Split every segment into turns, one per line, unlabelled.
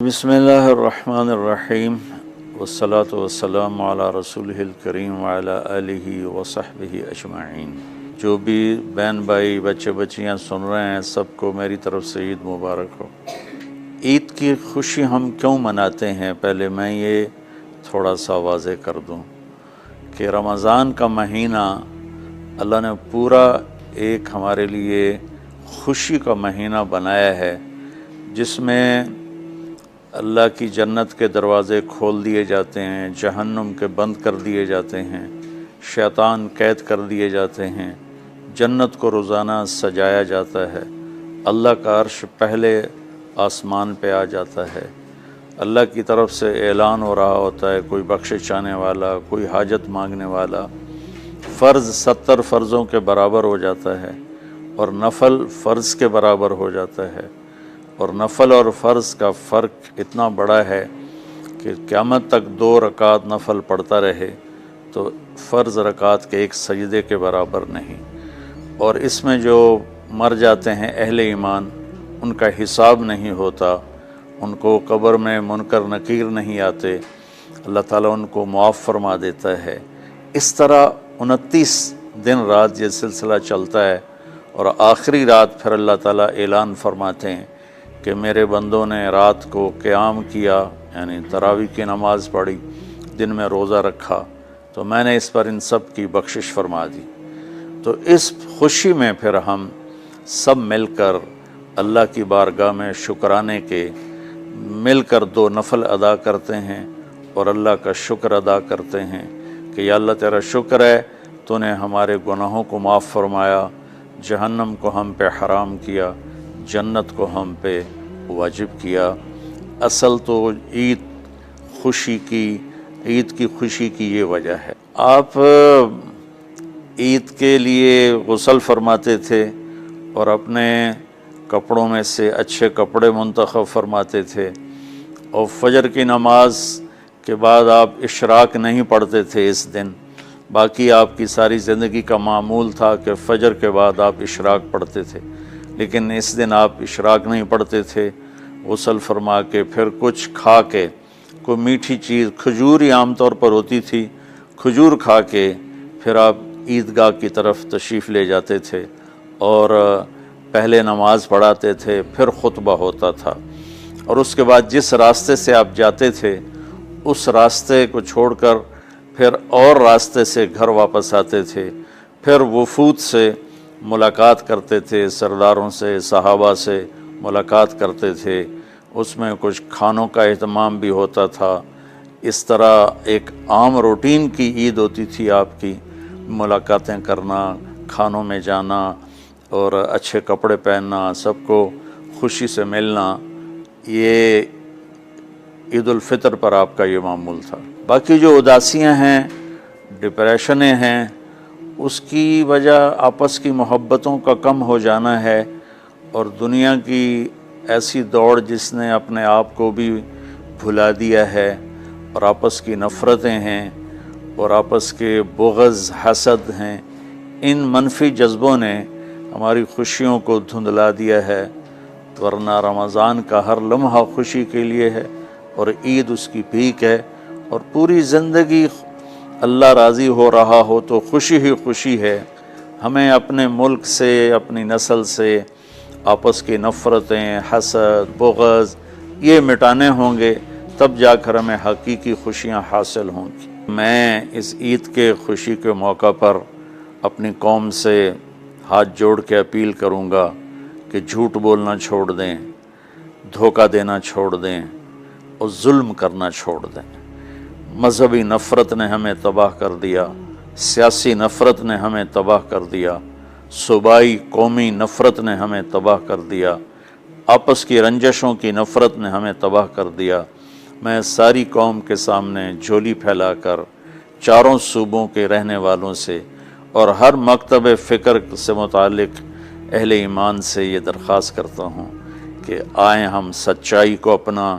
بسم اللہ الرحمن الرحیم والصلاة والسلام علی رسولہ الکریم وعلی آلہ وصحبہ اجمعین۔ جو بھی بہن بھائی بچے بچیاں سن رہے ہیں سب کو میری طرف سے عید مبارک ہو۔ عید کی خوشی ہم کیوں مناتے ہیں، پہلے میں یہ تھوڑا سا واضح کر دوں کہ رمضان کا مہینہ اللہ نے پورا ایک ہمارے لیے خوشی کا مہینہ بنایا ہے، جس میں اللہ کی جنت کے دروازے کھول دیے جاتے ہیں، جہنم کے بند کر دیے جاتے ہیں، شیطان قید کر دیے جاتے ہیں، جنت کو روزانہ سجایا جاتا ہے، اللہ کا عرش پہلے آسمان پہ آ جاتا ہے، اللہ کی طرف سے اعلان ہو رہا ہوتا ہے، کوئی بخشش چاہنے والا، کوئی حاجت مانگنے والا، فرض 70 فرضوں کے برابر ہو جاتا ہے اور نفل فرض کے برابر ہو جاتا ہے، اور نفل اور فرض کا فرق اتنا بڑا ہے کہ قیامت تک 2 رکعت نفل پڑھتا رہے تو فرض رکعت کے ایک سجدے کے برابر نہیں۔ اور اس میں جو مر جاتے ہیں اہل ایمان، ان کا حساب نہیں ہوتا، ان کو قبر میں منکر نکیر نہیں آتے، اللہ تعالیٰ ان کو معاف فرما دیتا ہے۔ اس طرح 29 دن رات یہ سلسلہ چلتا ہے، اور آخری رات پھر اللہ تعالیٰ اعلان فرماتے ہیں کہ میرے بندوں نے رات کو قیام کیا، یعنی تراویح کی نماز پڑھی، دن میں روزہ رکھا، تو میں نے اس پر ان سب کی بخشش فرما دی۔ تو اس خوشی میں پھر ہم سب مل کر اللہ کی بارگاہ میں شکرانے کے مل کر 2 نفل ادا کرتے ہیں اور اللہ کا شکر ادا کرتے ہیں کہ یا اللہ تیرا شکر ہے، تو نے ہمارے گناہوں کو معاف فرمایا، جہنم کو ہم پہ حرام کیا، جنت کو ہم پہ واجب کیا۔ اصل تو عید کی خوشی کی یہ وجہ ہے۔ آپ عید کے لیے غسل فرماتے تھے اور اپنے کپڑوں میں سے اچھے کپڑے منتخب فرماتے تھے، اور فجر کی نماز کے بعد آپ اشراق نہیں پڑھتے تھے اس دن، باقی آپ کی ساری زندگی کا معمول تھا کہ فجر کے بعد آپ اشراق پڑھتے تھے، لیکن اس دن آپ اشراق نہیں پڑھتے تھے۔ غسل فرما کے پھر کچھ کھا کے، کوئی میٹھی چیز، کھجور ہی عام طور پر ہوتی تھی، کھجور کھا کے پھر آپ عیدگاہ کی طرف تشریف لے جاتے تھے، اور پہلے نماز پڑھاتے تھے، پھر خطبہ ہوتا تھا، اور اس کے بعد جس راستے سے آپ جاتے تھے اس راستے کو چھوڑ کر پھر اور راستے سے گھر واپس آتے تھے، پھر وفود سے ملاقات کرتے تھے، سرداروں سے، صحابہ سے ملاقات کرتے تھے، اس میں کچھ کھانوں کا اہتمام بھی ہوتا تھا۔ اس طرح ایک عام روٹین کی عید ہوتی تھی آپ کی، ملاقاتیں کرنا، کھانوں میں جانا اور اچھے کپڑے پہننا، سب کو خوشی سے ملنا، یہ عید الفطر پر آپ کا یہ معمول تھا۔ باقی جو اداسیاں ہیں، ڈپریشنیں ہیں، اس کی وجہ آپس کی محبتوں کا کم ہو جانا ہے، اور دنیا کی ایسی دوڑ جس نے اپنے آپ کو بھی بھلا دیا ہے، اور آپس کی نفرتیں ہیں، اور آپس کے بغض، حسد ہیں، ان منفی جذبوں نے ہماری خوشیوں کو دھندلا دیا ہے، ورنہ رمضان کا ہر لمحہ خوشی کے لیے ہے، اور عید اس کی پیک ہے، اور پوری زندگی اللہ راضی ہو رہا ہو تو خوشی ہی خوشی ہے۔ ہمیں اپنے ملک سے، اپنی نسل سے آپس کی نفرتیں، حسد، بغض یہ مٹانے ہوں گے، تب جا کر ہمیں حقیقی خوشیاں حاصل ہوں گی۔ میں اس عید کے خوشی کے موقع پر اپنی قوم سے ہاتھ جوڑ کے اپیل کروں گا کہ جھوٹ بولنا چھوڑ دیں، دھوکہ دینا چھوڑ دیں، اور ظلم کرنا چھوڑ دیں۔ مذہبی نفرت نے ہمیں تباہ کر دیا، سیاسی نفرت نے ہمیں تباہ کر دیا، صوبائی قومی نفرت نے ہمیں تباہ کر دیا، آپس کی رنجشوں کی نفرت نے ہمیں تباہ کر دیا۔ میں ساری قوم کے سامنے جھولی پھیلا کر چاروں صوبوں کے رہنے والوں سے اور ہر مکتب فکر سے متعلق اہل ایمان سے یہ درخواست کرتا ہوں کہ آئیں ہم سچائی کو اپنا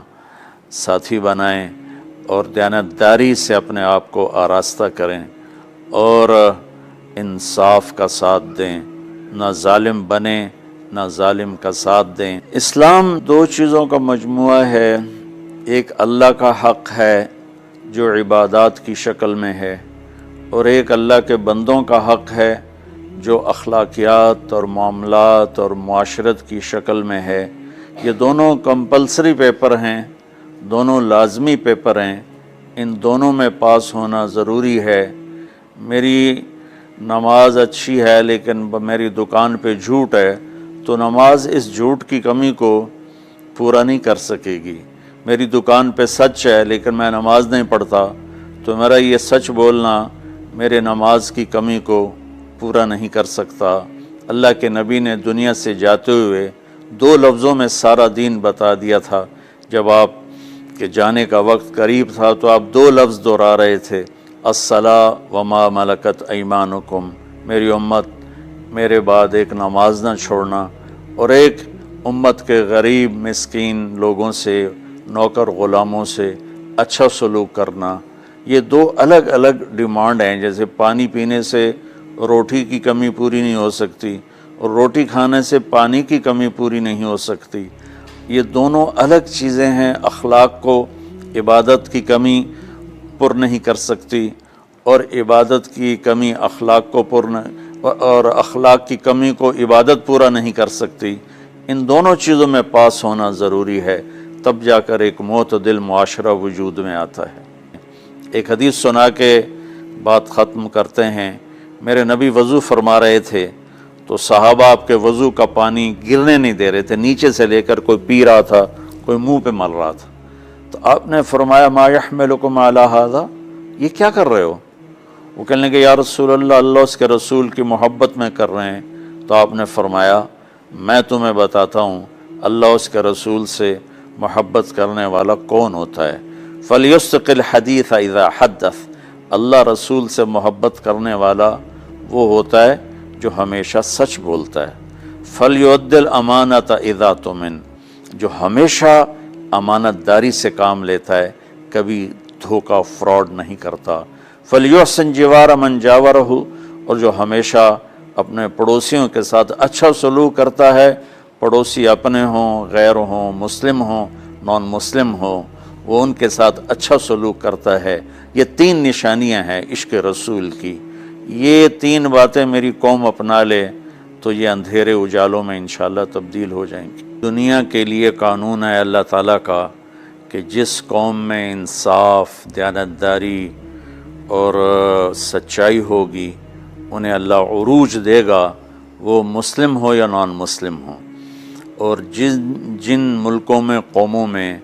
ساتھی بنائیں اور دیانتداری سے اپنے آپ کو آراستہ کریں، اور انصاف کا ساتھ دیں، نہ ظالم بنیں نہ ظالم کا ساتھ دیں۔ اسلام 2 چیزوں کا مجموعہ ہے، ایک اللہ کا حق ہے جو عبادات کی شکل میں ہے، اور ایک اللہ کے بندوں کا حق ہے جو اخلاقیات اور معاملات اور معاشرت کی شکل میں ہے۔ یہ دونوں کمپلسری پیپر ہیں، دونوں لازمی پیپر ہیں، ان دونوں میں پاس ہونا ضروری ہے۔ میری نماز اچھی ہے لیکن میری دکان پہ جھوٹ ہے تو نماز اس جھوٹ کی کمی کو پورا نہیں کر سکے گی۔ میری دکان پہ سچ ہے لیکن میں نماز نہیں پڑھتا تو میرا یہ سچ بولنا میرے نماز کی کمی کو پورا نہیں کر سکتا۔ اللہ کے نبی نے دنیا سے جاتے ہوئے 2 لفظوں میں سارا دین بتا دیا تھا۔ جب آپ کے جانے کا وقت قریب تھا تو آپ 2 لفظ دہرا رہے تھے، الصلاۃ وما ملکت ایمانکم، میری امت میرے بعد ایک نماز نہ چھوڑنا، اور ایک امت کے غریب مسکین لوگوں سے، نوکر غلاموں سے اچھا سلوک کرنا۔ یہ 2 الگ الگ ڈیمانڈ ہیں۔ جیسے پانی پینے سے روٹی کی کمی پوری نہیں ہو سکتی اور روٹی کھانے سے پانی کی کمی پوری نہیں ہو سکتی، یہ دونوں الگ چیزیں ہیں۔ اخلاق کو عبادت کی کمی پر نہیں کر سکتی، اور عبادت کی کمی اخلاق کو اور اخلاق کی کمی کو عبادت پورا نہیں کر سکتی۔ ان دونوں چیزوں میں پاس ہونا ضروری ہے، تب جا کر ایک معتدل معاشرہ وجود میں آتا ہے۔ ایک حدیث سنا کے بات ختم کرتے ہیں۔ میرے نبی وضو فرما رہے تھے تو صحابہ آپ کے وضو کا پانی گرنے نہیں دے رہے تھے، نیچے سے لے کر کوئی پی رہا تھا، کوئی منہ پہ مل رہا تھا۔ تو آپ نے فرمایا ما یحملکم علی ھذا، یہ کیا کر رہے ہو؟ وہ کہنے لگے یا رسول اللہ، اللہ اس کے رسول کی محبت میں کر رہے ہیں۔ تو آپ نے فرمایا میں تمہیں بتاتا ہوں اللہ اس کے رسول سے محبت کرنے والا کون ہوتا ہے۔ فَلْيُسْتِقِ الْحَدِيثَ إِذَا حَدَّثَ، اللہ رسول سے محبت کرنے والا وہ ہوتا ہے جو ہمیشہ سچ بولتا ہے۔ فَلْيُؤَدِّ الْأَمَانَةَ إِذَا تُؤْمِنَ، جو ہمیشہ امانت داری سے کام لیتا ہے، کبھی دھوکہ فراڈ نہیں کرتا۔ فَلْيُحْسِنْ جِوَارَ مَنْ جَاوَرَهُ، اور جو ہمیشہ اپنے پڑوسیوں کے ساتھ اچھا سلوک کرتا ہے، پڑوسی اپنے ہوں، غیر ہوں، مسلم ہوں، نان مسلم ہوں، وہ ان کے ساتھ اچھا سلوک کرتا ہے۔ یہ 3 نشانیاں ہیں عشق رسول کی۔ یہ 3 باتیں میری قوم اپنا لے تو یہ اندھیرے اجالوں میں انشاءاللہ تبدیل ہو جائیں گی۔ دنیا کے لیے قانون ہے اللہ تعالیٰ کا کہ جس قوم میں انصاف، دیانتداری اور سچائی ہوگی انہیں اللہ عروج دے گا، وہ مسلم ہو یا نان مسلم ہو۔ اور جن ملکوں میں، قوموں میں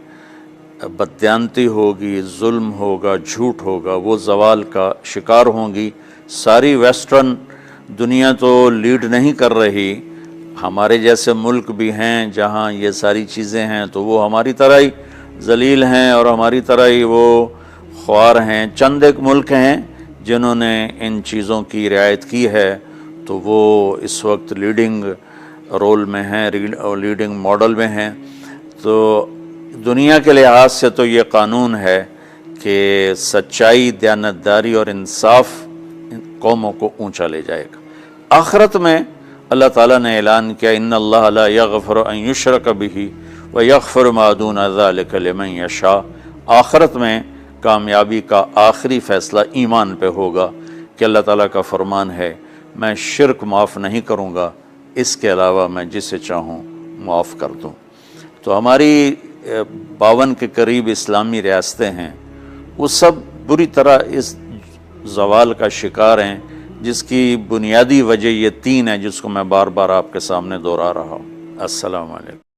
بددیانتی ہوگی، ظلم ہوگا، جھوٹ ہوگا، وہ زوال کا شکار ہوں گی۔ ساری ویسٹرن دنیا تو لیڈ نہیں کر رہی، ہمارے جیسے ملک بھی ہیں جہاں یہ ساری چیزیں ہیں تو وہ ہماری طرح ہی ذلیل ہیں اور ہماری طرح ہی وہ خوار ہیں۔ چند ایک ملک ہیں جنہوں نے ان چیزوں کی رعایت کی ہے تو وہ اس وقت لیڈنگ رول میں ہیں، لیڈنگ ماڈل میں ہیں۔ تو دنیا کے لحاظ سے تو یہ قانون ہے کہ سچائی، دیانتداری اور انصاف قوموں کو اونچا لے جائے گا۔ آخرت میں اللہ تعالیٰ نے اعلان کیا ان اللہ لا یغفر ان یشرک بہ ویغفر ما دون ذلک لمن یشاء۔ آخرت میں کامیابی کا آخری فیصلہ ایمان پہ ہوگا کہ اللہ تعالیٰ کا فرمان ہے میں شرک معاف نہیں کروں گا، اس کے علاوہ میں جسے چاہوں معاف کر دوں۔ تو ہماری 52 کے قریب اسلامی ریاستیں ہیں، وہ سب بری طرح اس زوال کا شکار ہیں، جس کی بنیادی وجہ یہ 3 ہے جس کو میں بار بار آپ کے سامنے دہرا رہا ہوں۔ السلام علیکم۔